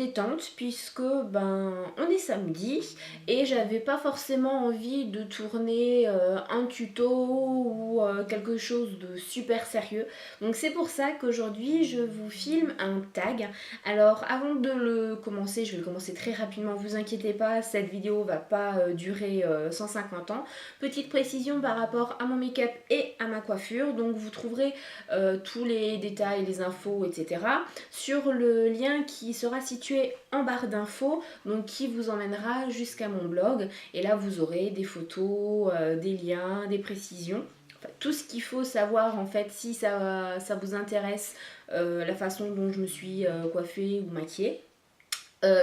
détente puisque on est samedi et j'avais pas forcément envie de tourner un tuto ou quelque chose de super sérieux. Donc c'est pour ça qu'aujourd'hui je vous filme un tag. Alors avant de le commencer, je vais le commencer très rapidement, vous inquiétez pas, cette vidéo va pas durer 150 ans. Petite précision par rapport à mon make-up et à ma coiffure, donc vous trouverez tous les détails, les infos, etc. sur le lien qui sera situé en barre d'infos, donc qui vous emmènera jusqu'à mon blog. Et là vous aurez des photos, des liens, des précisions. Enfin, tout ce qu'il faut savoir en fait si ça vous intéresse, la façon dont je me suis coiffée ou maquillée.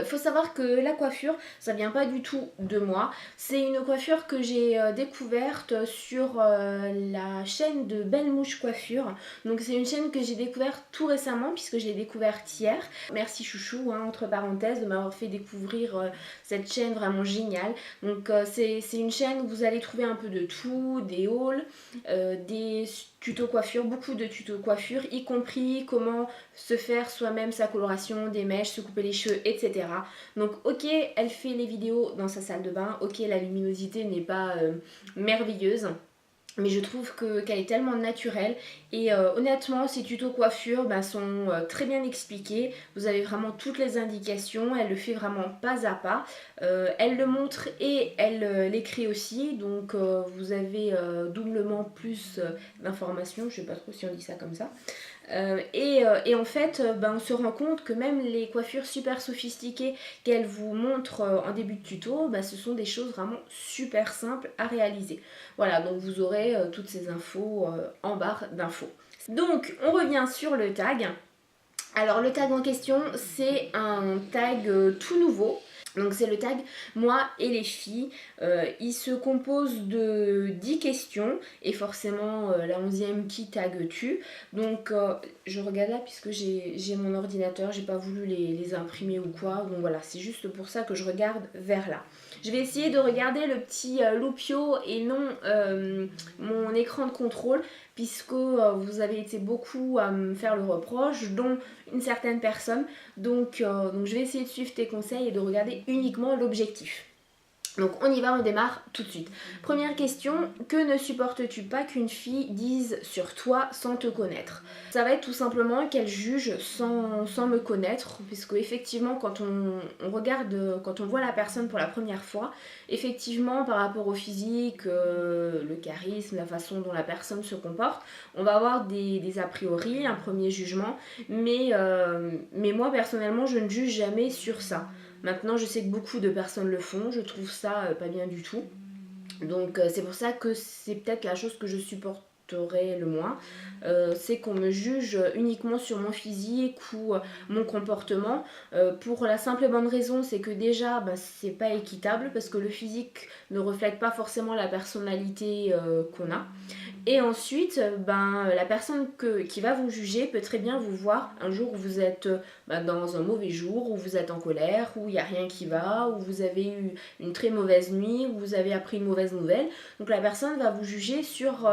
Faut savoir que la coiffure, ça vient pas du tout de moi. C'est une coiffure que j'ai découverte sur la chaîne de Belle Mouche Coiffure. Donc c'est une chaîne que j'ai découverte tout récemment puisque je l'ai découverte hier. Merci chouchou, hein, entre parenthèses, de m'avoir fait découvrir cette chaîne vraiment géniale. Donc c'est une chaîne où vous allez trouver un peu de tout, des hauls, des tutos coiffure, beaucoup de tutos coiffure, y compris comment se faire soi-même sa coloration, des mèches, se couper les cheveux, etc. Donc ok, elle fait les vidéos dans sa salle de bain, ok, la luminosité n'est pas merveilleuse, mais je trouve qu'elle est tellement naturelle et honnêtement ces tutos coiffure sont très bien expliqués, vous avez vraiment toutes les indications, elle le fait vraiment pas à pas, elle le montre et elle l'écrit aussi, donc vous avez doublement plus d'informations, je sais pas trop si on dit ça comme ça. Et en fait, on se rend compte que même les coiffures super sophistiquées qu'elle vous montre en début de tuto, ce sont des choses vraiment super simples à réaliser. Voilà, donc vous aurez toutes ces infos en barre d'infos. Donc, on revient sur le tag. Alors, le tag en question, c'est un tag tout nouveau. Donc c'est le tag moi et les filles, il se compose de 10 questions et forcément la 11e qui tague-tu. Donc je regarde là puisque j'ai mon ordinateur, j'ai pas voulu les imprimer ou quoi, donc voilà, c'est juste pour ça que je regarde vers là. Je vais essayer de regarder le petit loupio et non mon écran de contrôle puisque vous avez été beaucoup à me faire le reproche, dont une certaine personne. Donc je vais essayer de suivre tes conseils et de regarder uniquement l'objectif. Donc on y va, on démarre tout de suite. Première question, que ne supportes-tu pas qu'une fille dise sur toi sans te connaître? Ça va être tout simplement qu'elle juge sans me connaître, puisque effectivement quand on regarde, quand on voit la personne pour la première fois, effectivement par rapport au physique, le charisme, la façon dont la personne se comporte, on va avoir des a priori, un premier jugement, mais moi personnellement je ne juge jamais sur ça. Maintenant, je sais que beaucoup de personnes le font, je trouve ça pas bien du tout. Donc c'est pour ça que c'est peut-être la chose que je supporterai le moins. C'est qu'on me juge uniquement sur mon physique ou mon comportement. Pour la simple et bonne raison, c'est que déjà, c'est pas équitable parce que le physique ne reflète pas forcément la personnalité qu'on a. Et ensuite, la personne qui va vous juger peut très bien vous voir un jour où vous êtes dans un mauvais jour, où vous êtes en colère, où il n'y a rien qui va, où vous avez eu une très mauvaise nuit, où vous avez appris une mauvaise nouvelle. Donc la personne va vous juger sur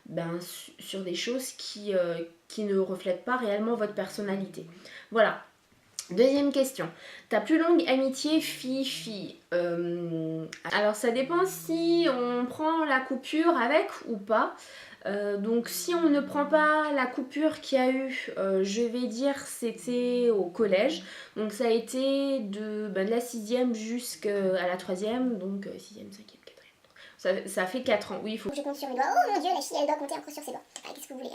des choses qui ne reflètent pas réellement votre personnalité. Voilà. Deuxième question, ta plus longue amitié fille-fille? Alors ça dépend si on prend la coupure avec ou pas. Donc si on ne prend pas la coupure qu'il y a eu, je vais dire c'était au collège. Donc ça a été de la 6e jusqu'à la 3e, donc 6e, 5e, 4e. Ça fait 4 ans, oui, il faut... Je compte sur mes doigts. Oh mon dieu, la fille elle doit compter encore sur ses doigts. Ah, qu'est-ce que vous voulez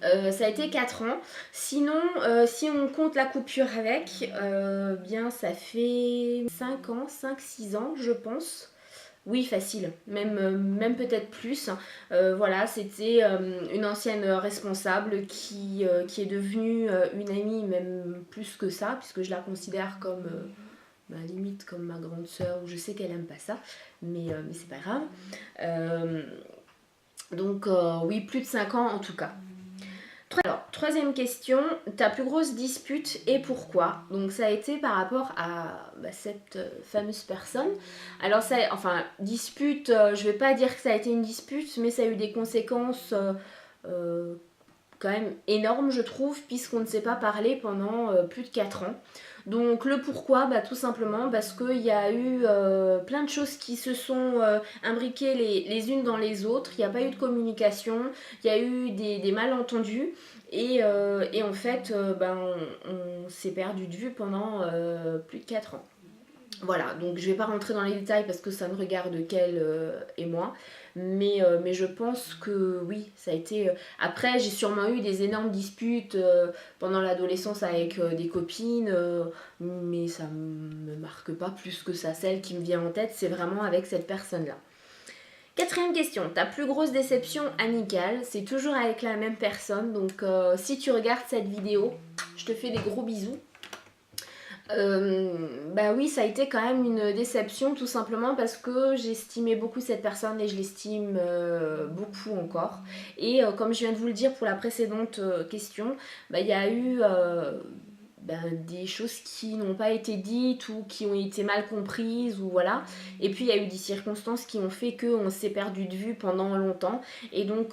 ça a été 4 ans. Sinon, si on compte la coupure avec, ça fait 5 ans, 5-6 ans, je pense. Oui, facile, même peut-être plus. Voilà, c'était une ancienne responsable qui est devenue une amie, même plus que ça, puisque je la considère comme... limite comme ma grande sœur, ou je sais qu'elle aime pas ça, mais c'est pas grave. Donc oui, plus de 5 ans en tout cas. Alors, troisième question, ta plus grosse dispute et pourquoi? Donc ça a été par rapport à cette fameuse personne. Alors dispute, je vais pas dire que ça a été une dispute, mais ça a eu des conséquences quand même énormes je trouve, puisqu'on ne s'est pas parlé pendant plus de 4 ans. Donc le pourquoi, bah, tout simplement parce qu'il y a eu plein de choses qui se sont imbriquées les unes dans les autres, il n'y a pas eu de communication, il y a eu des malentendus et en fait bah, on s'est perdu de vue pendant plus de 4 ans. Voilà, donc je vais pas rentrer dans les détails parce que ça ne regarde qu'elle et moi. Mais je pense que oui, ça a été. Après, j'ai sûrement eu des énormes disputes pendant l'adolescence avec des copines, mais ça me marque pas plus que ça. Celle qui me vient en tête, c'est vraiment avec cette personne-là. Quatrième question, ta plus grosse déception amicale, c'est toujours avec la même personne. Donc si tu regardes cette vidéo, je te fais des gros bisous. Bah oui, ça a été quand même une déception tout simplement parce que j'estimais beaucoup cette personne et je l'estime beaucoup encore. Et comme je viens de vous le dire pour la précédente question, bah, il y a eu des choses qui n'ont pas été dites ou qui ont été mal comprises ou voilà. Et puis il y a eu des circonstances qui ont fait qu'on s'est perdu de vue pendant longtemps. Et donc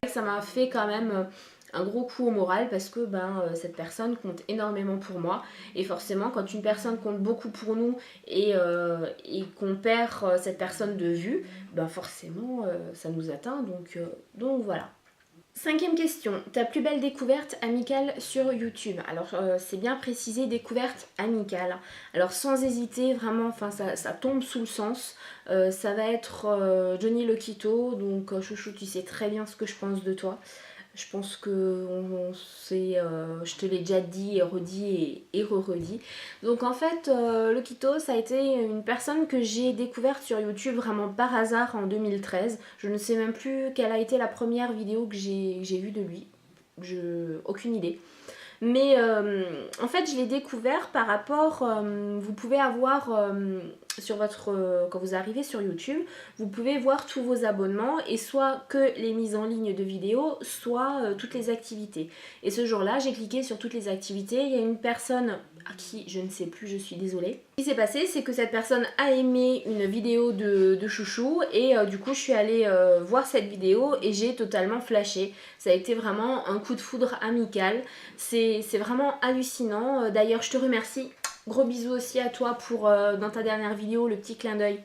ça m'a fait quand même un gros coup au moral parce que cette personne compte énormément pour moi et forcément quand une personne compte beaucoup pour nous et qu'on perd cette personne de vue, forcément ça nous atteint donc voilà. Cinquième question, ta plus belle découverte amicale sur YouTube. Alors c'est bien précisé, découverte amicale. Alors sans hésiter, vraiment, enfin ça tombe sous le sens. Ça va être Johnny Lokito, donc chouchou, tu sais très bien ce que je pense de toi. Je pense que je te l'ai déjà dit et redit et re-redit. Donc en fait, Lokito, ça a été une personne que j'ai découverte sur YouTube vraiment par hasard en 2013. Je ne sais même plus quelle a été la première vidéo que j'ai vue de lui. Aucune idée. Mais en fait, je l'ai découvert par rapport, vous pouvez avoir sur votre, quand vous arrivez sur YouTube, vous pouvez voir tous vos abonnements et soit que les mises en ligne de vidéos, soit toutes les activités. Et ce jour-là, j'ai cliqué sur toutes les activités. Il y a une personne à qui je ne sais plus, je suis désolée. Ce qui s'est passé, c'est que cette personne a aimé une vidéo de chouchou et du coup, je suis allée voir cette vidéo et j'ai totalement flashé. Ça a été vraiment un coup de foudre amical. C'est vraiment hallucinant. D'ailleurs, je te remercie. Gros bisous aussi à toi pour, dans ta dernière vidéo, le petit clin d'œil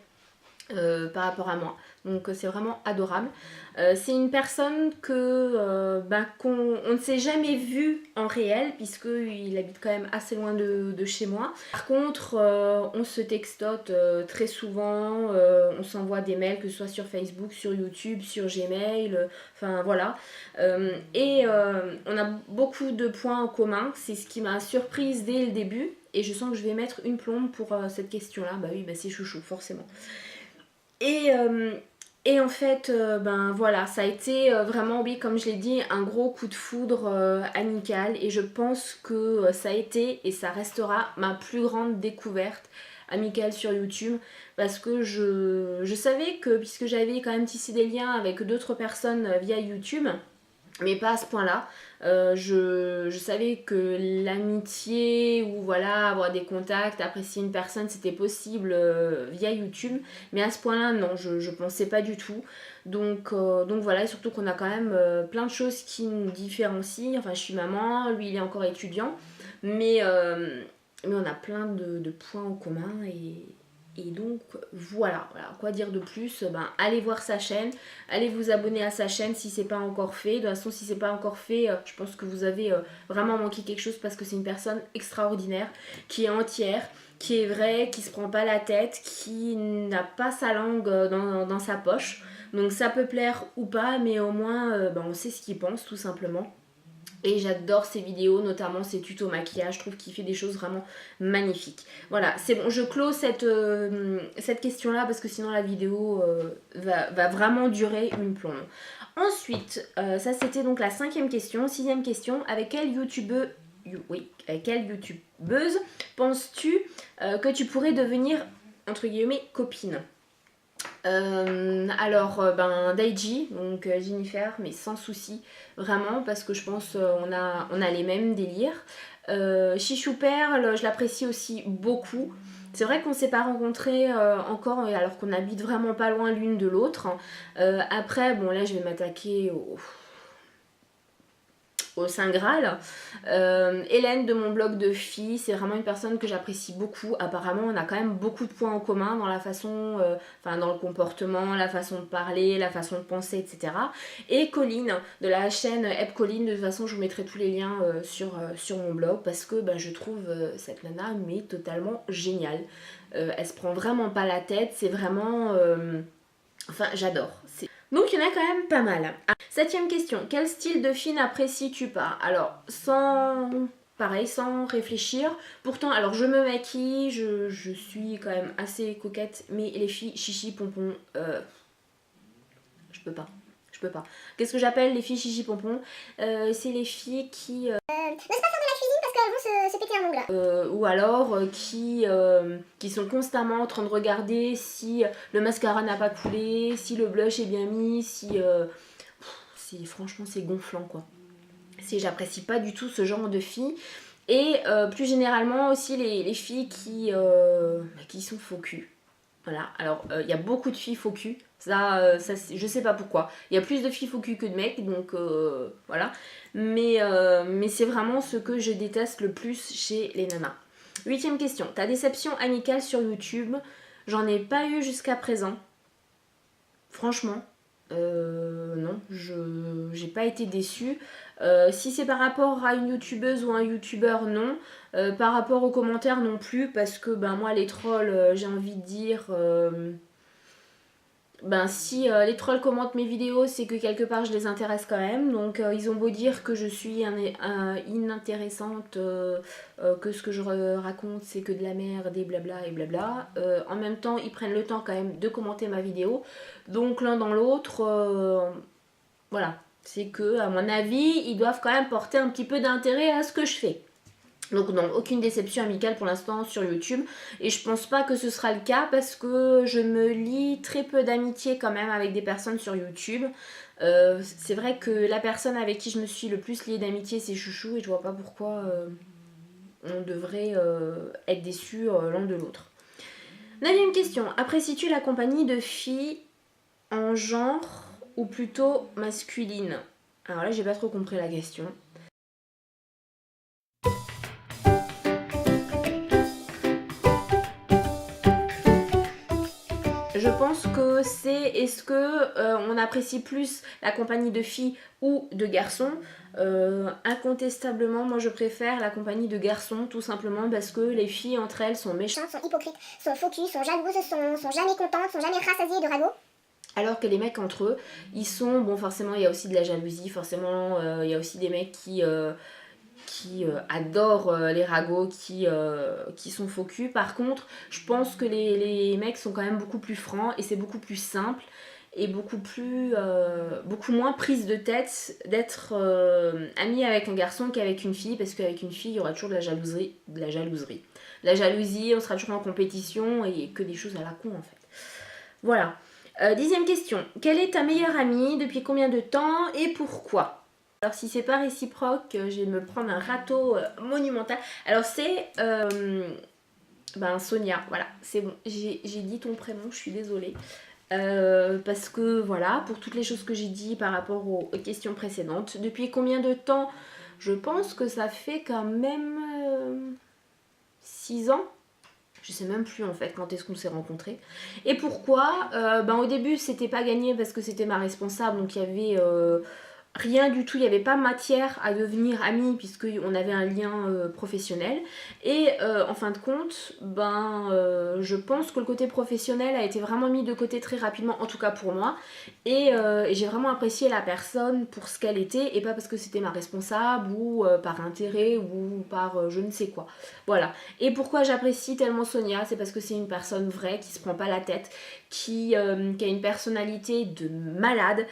par rapport à moi. Donc c'est vraiment adorable. C'est une personne qu'on ne s'est jamais vu en réel puisqu'il habite quand même assez loin de chez moi. Par contre, on se textote très souvent, on s'envoie des mails que ce soit sur Facebook, sur YouTube, sur Gmail, enfin voilà. On a beaucoup de points en commun. C'est ce qui m'a surprise dès le début. Et je sens que je vais mettre une plombe pour cette question-là. Bah oui, c'est chouchou, forcément. Et en fait, voilà, ça a été vraiment, oui, comme je l'ai dit, un gros coup de foudre amical. Et je pense que ça a été et ça restera ma plus grande découverte amicale sur YouTube. Parce que je savais que, puisque j'avais quand même tissé des liens avec d'autres personnes via YouTube, mais pas à ce point-là. Je savais que l'amitié ou voilà, avoir des contacts, apprécier une personne, c'était possible via YouTube. Mais à ce point-là, non, je pensais pas du tout. Donc voilà, et surtout qu'on a quand même plein de choses qui nous différencient. Enfin, je suis maman, lui il est encore étudiant. Mais on a plein de points en commun et donc voilà, quoi dire de plus, allez voir sa chaîne, allez vous abonner à sa chaîne si c'est pas encore fait. De toute façon, si c'est pas encore fait, je pense que vous avez vraiment manqué quelque chose parce que c'est une personne extraordinaire, qui est entière, qui est vraie, qui se prend pas la tête, qui n'a pas sa langue dans sa poche. Donc ça peut plaire ou pas, mais au moins on sait ce qu'il pense tout simplement. Et j'adore ses vidéos, notamment ses tutos maquillage. Je trouve qu'il fait des choses vraiment magnifiques. Voilà, c'est bon, je close cette question-là parce que sinon la vidéo va vraiment durer une plombe. Ensuite, ça c'était donc la 5e question. 6e question, avec quelle youtubeuse penses-tu que tu pourrais devenir, entre guillemets, copine ? Daiji, donc Jennifer, mais sans souci, vraiment, parce que je pense on a les mêmes délires. Chichou Perle, je l'apprécie aussi beaucoup. C'est vrai qu'on ne s'est pas rencontrés encore, alors qu'on habite vraiment pas loin l'une de l'autre. Après, bon là je vais m'attaquer au Saint Graal. Hélène de mon blog de filles, c'est vraiment une personne que j'apprécie beaucoup. Apparemment, on a quand même beaucoup de points en commun dans la façon, dans le comportement, la façon de parler, la façon de penser, etc. Et Colline de la chaîne Eb Colline, de toute façon, je vous mettrai tous les liens sur mon blog parce que je trouve cette nana mais totalement géniale. Elle se prend vraiment pas la tête, c'est vraiment... j'adore. Donc il y en a quand même pas mal. Septième question, quel style de fille n'apprécies-tu pas? Alors, sans réfléchir. Pourtant, alors je me maquille, je suis quand même assez coquette, mais les filles chichi pompon, je peux pas. Je peux pas. Qu'est-ce que j'appelle les filles chichi pompon? C'est les filles qui... Ne se pas faire de la cuisine parce qu'elles vont se péter un ongle. ou alors qui sont constamment en train de regarder si le mascara n'a pas coulé, si le blush est bien mis, franchement c'est gonflant quoi. J'apprécie pas du tout ce genre de filles. Et plus généralement aussi les filles qui sont faux cul. Voilà, alors il y a beaucoup de filles faux cul, ça je sais pas pourquoi. Il y a plus de filles faux cul que de mecs, donc voilà. Mais c'est vraiment ce que je déteste le plus chez les nanas. Huitième question, ta déception amicale sur YouTube? J'en ai pas eu jusqu'à présent. Franchement, non, j'ai pas été déçue. Si c'est par rapport à une youtubeuse ou un youtubeur, non. Par rapport aux commentaires non plus, parce que moi les trolls, j'ai envie de dire, si les trolls commentent mes vidéos, c'est que quelque part je les intéresse quand même. Donc ils ont beau dire que je suis inintéressante, que ce que je raconte c'est que de la merde et blabla et blabla. En même temps ils prennent le temps quand même de commenter ma vidéo. Donc l'un dans l'autre, voilà. C'est que à mon avis ils doivent quand même porter un petit peu d'intérêt à ce que je fais. Donc non, aucune déception amicale pour l'instant sur YouTube. Et je pense pas que ce sera le cas parce que je me lie très peu d'amitié quand même avec des personnes sur YouTube. C'est vrai que la personne avec qui je me suis le plus liée d'amitié c'est Chouchou et je vois pas pourquoi on devrait être déçus l'un de l'autre. 9ème question, apprécies-tu la compagnie de filles en genre ou plutôt masculine? Alors là j'ai pas trop compris la question. Je pense que c'est est-ce que on apprécie plus la compagnie de filles ou de garçons? Incontestablement, moi je préfère la compagnie de garçons, tout simplement parce que les filles entre elles sont méchantes, Sont hypocrites, sont faux cul, sont jalouses, sont jamais contentes, sont jamais rassasiées de ragots. alors que les mecs entre eux, ils sont, bon forcément il y a aussi de la jalousie, forcément il y a aussi des mecs qui adorent les ragots, qui sont faux cul. Par contre, je pense que les mecs sont quand même beaucoup plus francs et c'est beaucoup plus simple et beaucoup moins prise de tête d'être ami avec un garçon qu'avec une fille, parce qu'avec une fille il y aura toujours de la jalousie, on sera toujours en compétition et que des choses à la con en fait. Voilà. 10ème question, quelle est ta meilleure amie, depuis combien de temps et pourquoi? Alors si c'est pas réciproque, je vais me prendre un râteau monumental. Alors c'est Sonia, voilà, c'est bon, j'ai dit ton prénom, je suis désolée. Parce que voilà, pour toutes les choses que j'ai dit par rapport aux questions précédentes. Depuis combien de temps? Je pense que ça fait quand même 6 ans. Je sais même plus en fait quand est-ce qu'on s'est rencontrés. Et pourquoi? Au début c'était pas gagné parce que c'était ma responsable, donc il y avait rien du tout, il n'y avait pas matière à devenir amis puisqu'on avait un lien professionnel. Et en fin de compte, je pense que le côté professionnel a été vraiment mis de côté très rapidement, en tout cas pour moi. Et j'ai vraiment apprécié la personne pour ce qu'elle était et pas parce que c'était ma responsable ou par intérêt ou par je ne sais quoi. Voilà. Et pourquoi j'apprécie tellement Sonia? C'est parce que c'est une personne vraie qui se prend pas la tête, qui a une personnalité de malade.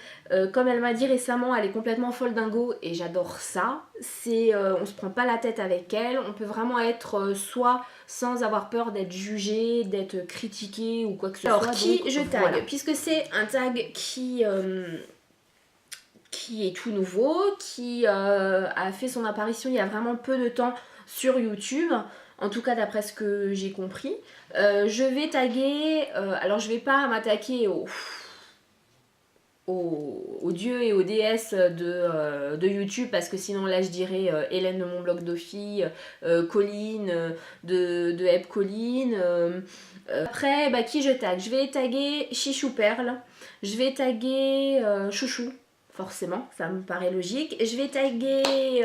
Comme elle m'a dit récemment, elle est complètement folle dingo et j'adore ça. On se prend pas la tête avec elle, on peut vraiment être soi sans avoir peur d'être jugé, d'être critiqué ou quoi que ce soit. Alors qui je tag, voilà. Puisque c'est un tag qui est tout nouveau, qui a fait son apparition il y a vraiment peu de temps sur YouTube, en tout cas d'après ce que j'ai compris. Je vais taguer, alors je vais pas m'attaquer aux aux dieux et aux déesses de YouTube, parce que sinon là je dirais Hélène de mon blog d'Ophi, Colline de Heb Colline. Après, bah, qui je tag? Je vais taguer Chichou Perle, je vais taguer Chouchou. Forcément, ça me paraît logique. Je vais taguer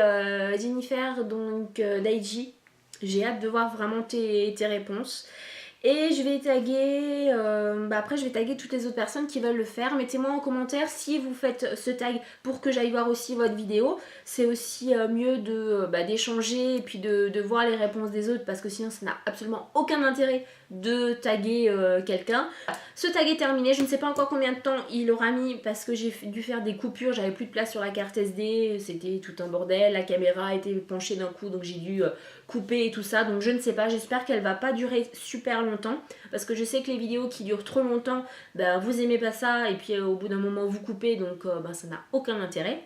Jennifer, donc Daiji. J'ai hâte de voir vraiment tes réponses. Et je vais taguer, après je vais taguer toutes les autres personnes qui veulent le faire. Mettez-moi en commentaire si vous faites ce tag pour que j'aille voir aussi votre vidéo. C'est aussi mieux d'échanger et puis de voir les réponses des autres, parce que sinon ça n'a absolument aucun intérêt de taguer quelqu'un. Ce tag est terminé, je ne sais pas encore combien de temps il aura mis parce que j'ai dû faire des coupures, j'avais plus de place sur la carte SD, c'était tout un bordel, la caméra était penchée d'un coup donc j'ai dû couper et tout ça, donc je ne sais pas, j'espère qu'elle va pas durer super longtemps parce que je sais que les vidéos qui durent trop longtemps, vous aimez pas ça et puis au bout d'un moment vous coupez, donc ça n'a aucun intérêt.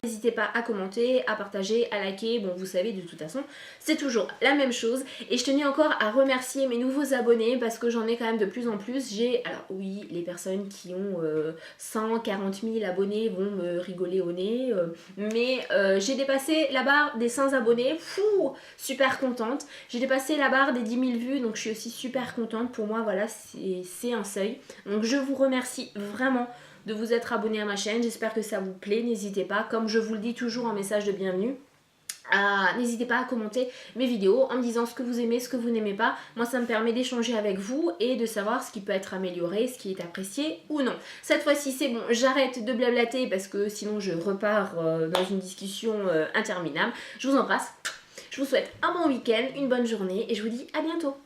N'hésitez pas à commenter, à partager, à liker, bon vous savez de toute façon c'est toujours la même chose. Et je tenais encore à remercier mes nouveaux abonnés parce que j'en ai quand même de plus en plus. Alors oui, les personnes qui ont 140 000 abonnés vont me rigoler au nez, mais j'ai dépassé la barre des 100 abonnés, fou, super contente. J'ai dépassé la barre des 10 000 vues, donc je suis aussi super contente. Pour moi voilà, c'est un seuil, donc je vous remercie vraiment de vous être abonné à ma chaîne, j'espère que ça vous plaît, n'hésitez pas, comme je vous le dis toujours en message de bienvenue, n'hésitez pas à commenter mes vidéos en me disant ce que vous aimez, ce que vous n'aimez pas. Moi ça me permet d'échanger avec vous et de savoir ce qui peut être amélioré, ce qui est apprécié ou non. Cette fois-ci c'est bon, j'arrête de blablater parce que sinon je repars dans une discussion interminable. Je vous embrasse, je vous souhaite un bon week-end, une bonne journée et je vous dis à bientôt.